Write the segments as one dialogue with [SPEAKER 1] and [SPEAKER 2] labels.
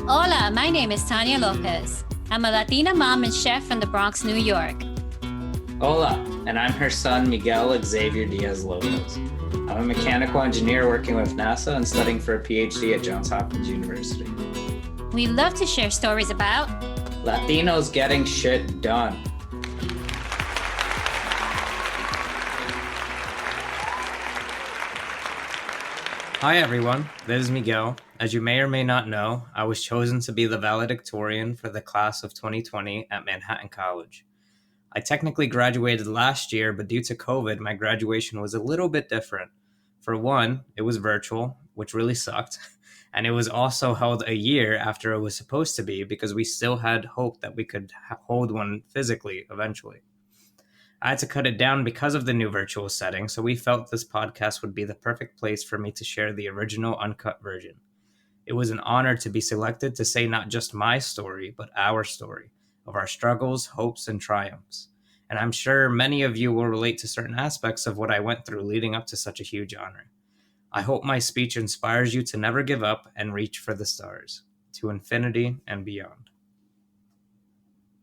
[SPEAKER 1] Hola, my name is Tania Lopez. I'm a Latina mom and chef from the Bronx, New York.
[SPEAKER 2] Hola, and I'm her son, Miguel Xavier Diaz Lopez. I'm a mechanical engineer working with NASA and studying for a PhD at Johns Hopkins University.
[SPEAKER 1] We love to share stories about
[SPEAKER 2] Latinos getting shit done.
[SPEAKER 3] Hi everyone, this is Miguel. As you may or may not know, I was chosen to be the valedictorian for the class of 2020 at Manhattan College. I technically graduated last year, but due to COVID, my graduation was a little bit different. For one, it was virtual, which really sucked, and it was also held a year after it was supposed to be because we still had hope that we could hold one physically eventually. I had to cut it down because of the new virtual setting, so we felt this podcast would be the perfect place for me to share the original uncut version. It was an honor to be selected to say not just my story, but our story of our struggles, hopes, and triumphs. And I'm sure many of you will relate to certain aspects of what I went through leading up to such a huge honor. I hope my speech inspires you to never give up and reach for the stars, to infinity and beyond.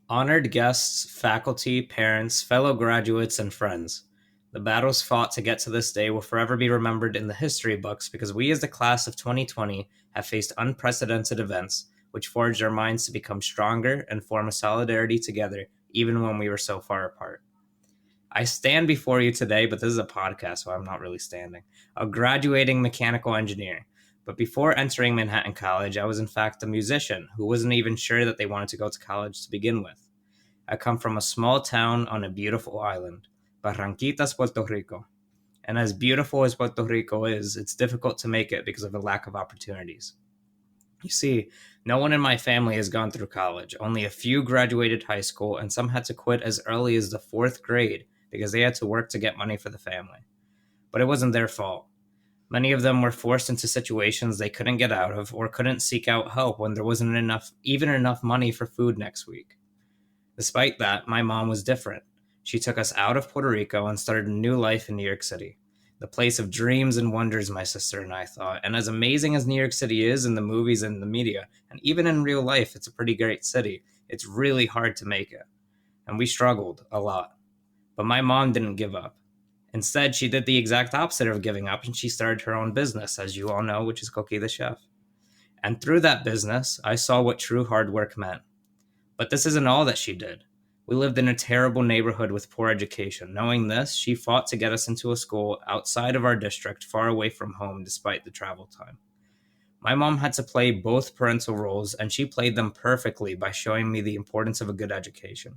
[SPEAKER 3] Honored guests, faculty, parents, fellow graduates, and friends. The battles fought to get to this day will forever be remembered in the history books because we as the class of 2020 have faced unprecedented events which forged our minds to become stronger and form a solidarity together even when we were so far apart. I stand before you today, but this is a podcast, so I'm not really standing, a graduating mechanical engineer. But before entering Manhattan College, I was in fact a musician who wasn't even sure that they wanted to go to college to begin with. I come from a small town on a beautiful island, Barranquitas, Puerto Rico. And as beautiful as Puerto Rico is, it's difficult to make it because of the lack of opportunities. You see, no one in my family has gone through college. Only a few graduated high school, and some had to quit as early as the 4th grade because they had to work to get money for the family. But it wasn't their fault. Many of them were forced into situations they couldn't get out of or couldn't seek out help when there wasn't enough money for food next week. Despite that, my mom was different. She took us out of Puerto Rico and started a new life in New York City. The place of dreams and wonders, my sister and I thought. And as amazing as New York City is in the movies and the media, and even in real life, it's a pretty great city. It's really hard to make it. And we struggled a lot. But my mom didn't give up. Instead, she did the exact opposite of giving up, and she started her own business, as you all know, which is Coqui the Chef. And through that business, I saw what true hard work meant. But this isn't all that she did. We lived in a terrible neighborhood with poor education. Knowing this, she fought to get us into a school outside of our district, far away from home, despite the travel time. My mom had to play both parental roles, and she played them perfectly by showing me the importance of a good education.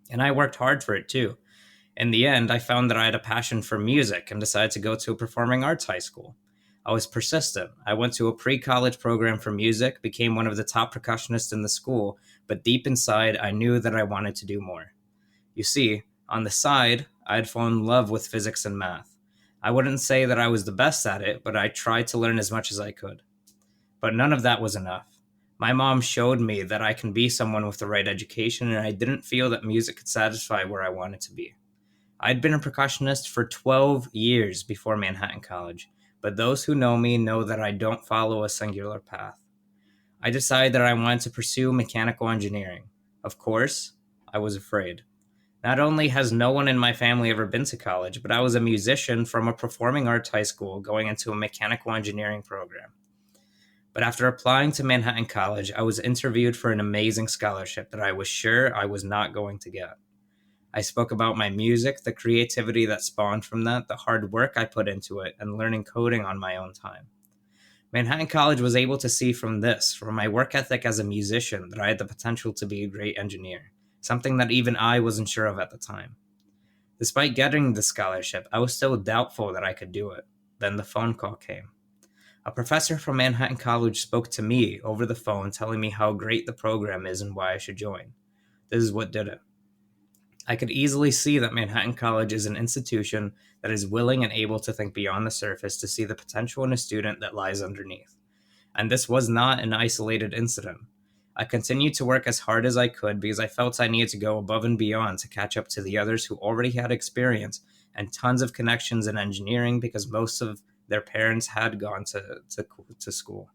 [SPEAKER 3] And I worked hard for it, too. In the end, I found that I had a passion for music and decided to go to a performing arts high school. I was persistent. I went to a pre-college program for music, became one of the top percussionists in the school, but deep inside, I knew that I wanted to do more. You see, on the side, I had fallen in love with physics and math. I wouldn't say that I was the best at it, but I tried to learn as much as I could. But none of that was enough. My mom showed me that I can be someone with the right education, and I didn't feel that music could satisfy where I wanted to be. I'd been a percussionist for 12 years before Manhattan College, but those who know me know that I don't follow a singular path. I decided that I wanted to pursue mechanical engineering. Of course, I was afraid. Not only has no one in my family ever been to college, but I was a musician from a performing arts high school going into a mechanical engineering program. But after applying to Manhattan College, I was interviewed for an amazing scholarship that I was sure I was not going to get. I spoke about my music, the creativity that spawned from that, the hard work I put into it, and learning coding on my own time. Manhattan College was able to see from my work ethic as a musician, that I had the potential to be a great engineer, something that even I wasn't sure of at the time. Despite getting the scholarship, I was still doubtful that I could do it. Then the phone call came. A professor from Manhattan College spoke to me over the phone, telling me how great the program is and why I should join. This is what did it. I could easily see that Manhattan College is an institution that is willing and able to think beyond the surface to see the potential in a student that lies underneath. And this was not an isolated incident. I continued to work as hard as I could because I felt I needed to go above and beyond to catch up to the others who already had experience and tons of connections in engineering because most of their parents had gone to school.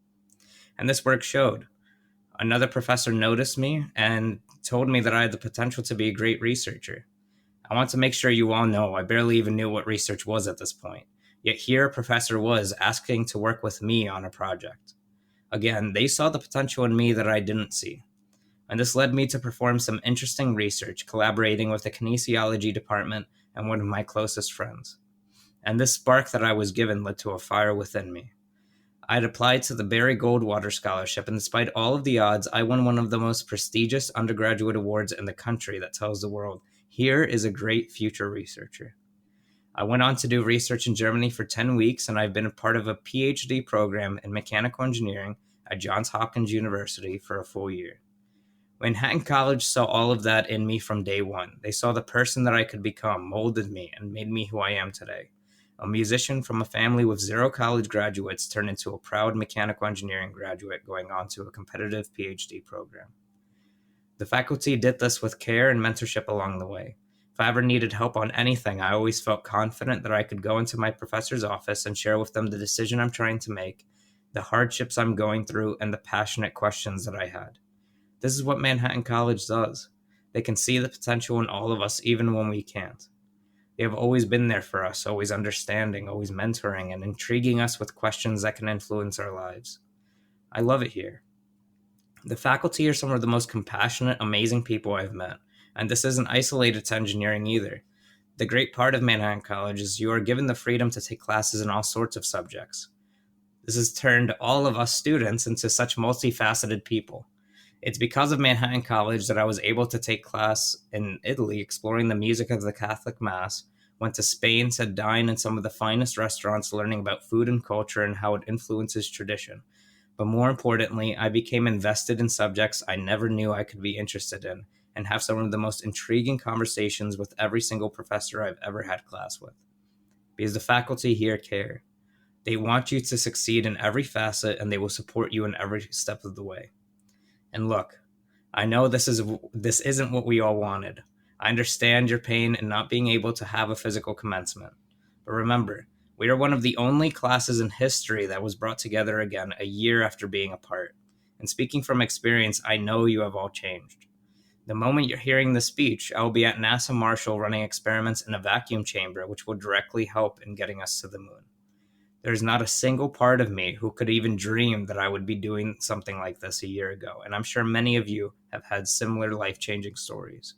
[SPEAKER 3] And this work showed. Another professor noticed me and told me that I had the potential to be a great researcher. I want to make sure you all know I barely even knew what research was at this point. Yet here a professor was asking to work with me on a project. Again, they saw the potential in me that I didn't see. And this led me to perform some interesting research, collaborating with the kinesiology department and one of my closest friends. And this spark that I was given led to a fire within me. I had applied to the Barry Goldwater Scholarship, and despite all of the odds, I won one of the most prestigious undergraduate awards in the country that tells the world, here is a great future researcher. I went on to do research in Germany for 10 weeks, and I've been a part of a PhD program in mechanical engineering at Johns Hopkins University for a full year. Manhattan College saw all of that in me from day one. They saw the person that I could become, molded me, and made me who I am today. A musician from a family with 0 college graduates turned into a proud mechanical engineering graduate going on to a competitive PhD program. The faculty did this with care and mentorship along the way. If I ever needed help on anything, I always felt confident that I could go into my professor's office and share with them the decision I'm trying to make, the hardships I'm going through, and the passionate questions that I had. This is what Manhattan College does. They can see the potential in all of us even when we can't. They have always been there for us, always understanding, always mentoring, and intriguing us with questions that can influence our lives. I love it here. The faculty are some of the most compassionate, amazing people I've met, and this isn't isolated to engineering either. The great part of Manhattan College is you are given the freedom to take classes in all sorts of subjects. This has turned all of us students into such multifaceted people. It's because of Manhattan College that I was able to take class in Italy exploring the music of the Catholic Mass, went to Spain to dine in some of the finest restaurants learning about food and culture and how it influences tradition. But more importantly, I became invested in subjects I never knew I could be interested in and have some of the most intriguing conversations with every single professor I've ever had class with. Because the faculty here care. They want you to succeed in every facet and they will support you in every step of the way. And look, I know this isn't what we all wanted. I understand your pain in not being able to have a physical commencement. But remember, we are one of the only classes in history that was brought together again a year after being apart. And speaking from experience, I know you have all changed. The moment you're hearing this speech, I will be at NASA Marshall running experiments in a vacuum chamber, which will directly help in getting us to the moon. There's not a single part of me who could even dream that I would be doing something like this a year ago, and I'm sure many of you have had similar life-changing stories.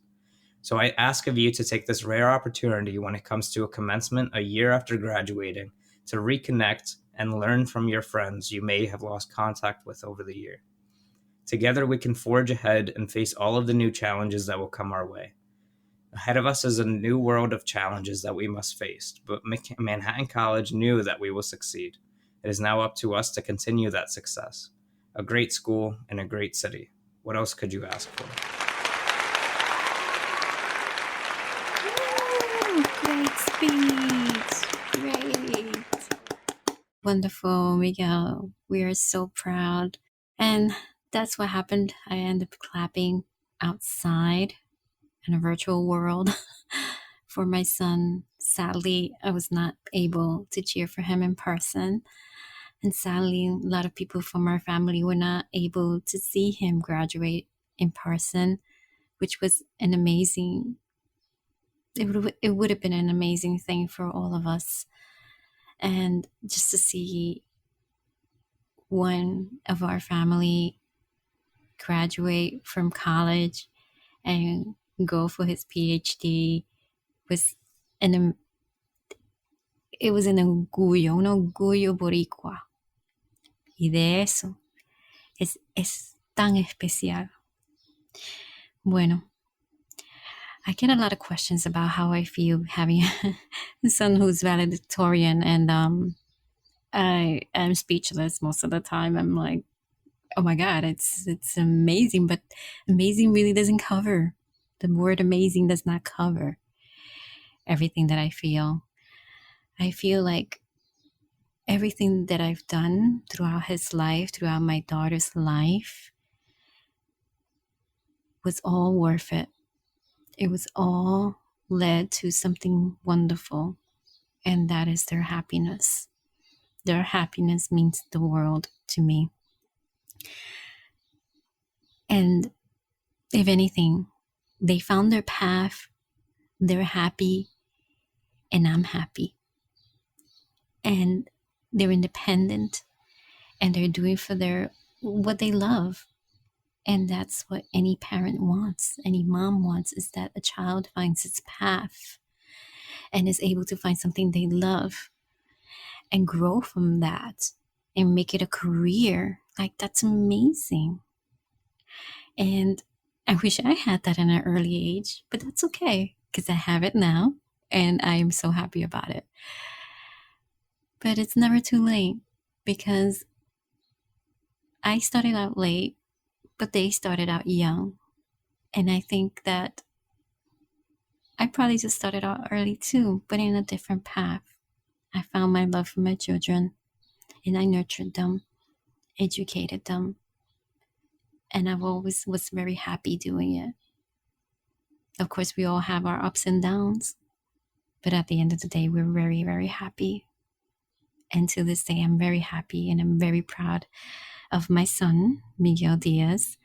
[SPEAKER 3] So I ask of you to take this rare opportunity when it comes to a commencement a year after graduating to reconnect and learn from your friends you may have lost contact with over the year. Together we can forge ahead and face all of the new challenges that will come our way. Ahead of us is a new world of challenges that we must face, but Manhattan College knew that we will succeed. It is now up to us to continue that success. A great school in a great city. What else could you ask for?
[SPEAKER 1] Ooh, great speech. Great. Wonderful, Miguel. We are so proud. And that's what happened. I ended up clapping outside in a virtual world for my son. Sadly, I was not able to cheer for him in person. And sadly, a lot of people from our family were not able to see him graduate in person, which was an amazing, it would have been an amazing thing for all of us. And just to see one of our family graduate from college and go for his PhD was an un orgullo boricua. Y de eso es tan especial. Bueno, I get a lot of questions about how I feel having a son who's valedictorian, and I am speechless most of the time. I'm like, oh my God, it's amazing, but amazing really doesn't cover. The word amazing does not cover everything that I feel. I feel like everything that I've done throughout his life, throughout my daughter's life, was all worth it. It was all led to something wonderful, and that is their happiness. Their happiness means the world to me. And if anything, they found their path, they're happy, and I'm happy. And they're independent, and they're doing for what they love. And that's what any parent wants, any mom wants, is that a child finds its path and is able to find something they love and grow from that and make it a career. Like, that's amazing. And I wish I had that in an early age, but that's okay because I have it now and I am so happy about it. But it's never too late because I started out late, but they started out young. And I think that I probably just started out early too, but in a different path. I found my love for my children and I nurtured them, educated them, and I've always was very happy doing it. Of course, we all have our ups and downs, but at the end of the day, we're very, very happy. And to this day, I'm very happy and I'm very proud of my son, Miguel Diaz,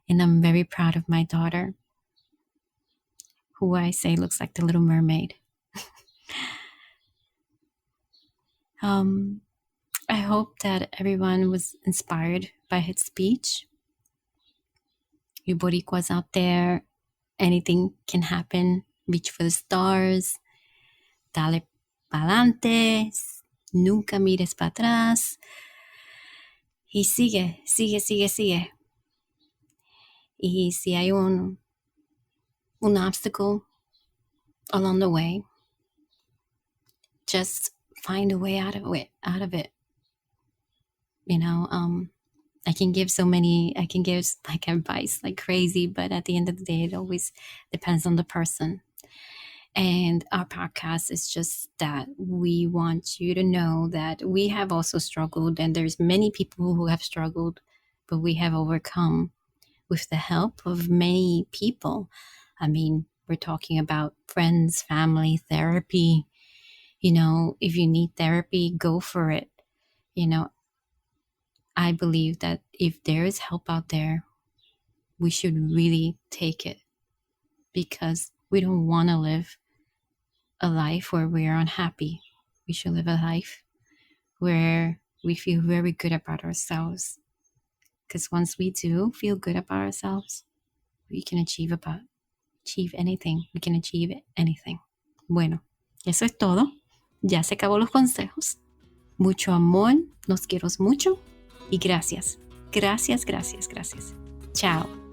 [SPEAKER 1] and I'm very proud of my daughter, who I say looks like the Little Mermaid. I hope that everyone was inspired by his speech. You Boricuas out there, anything can happen. Reach for the stars. Dale pa'lante. Nunca mires para atrás. Y sigue, sigue, sigue, sigue. Y si hay un obstacle along the way, just find a way out of it. You know, I can give like advice like crazy, but at the end of the day, it always depends on the person. And our podcast is just that we want you to know that we have also struggled, and there's many people who have struggled, but we have overcome with the help of many people. I mean, we're talking about friends, family, therapy. You know, if you need therapy, go for it. You know, I believe that if there is help out there, we should really take it, because we don't want to live a life where we are unhappy. We should live a life where we feel very good about ourselves. Because once we do feel good about ourselves, we can achieve anything. We can achieve anything. Bueno, eso es todo. Ya se acabó los consejos. Mucho amor, los quiero mucho y gracias. Gracias, gracias, gracias. Chao.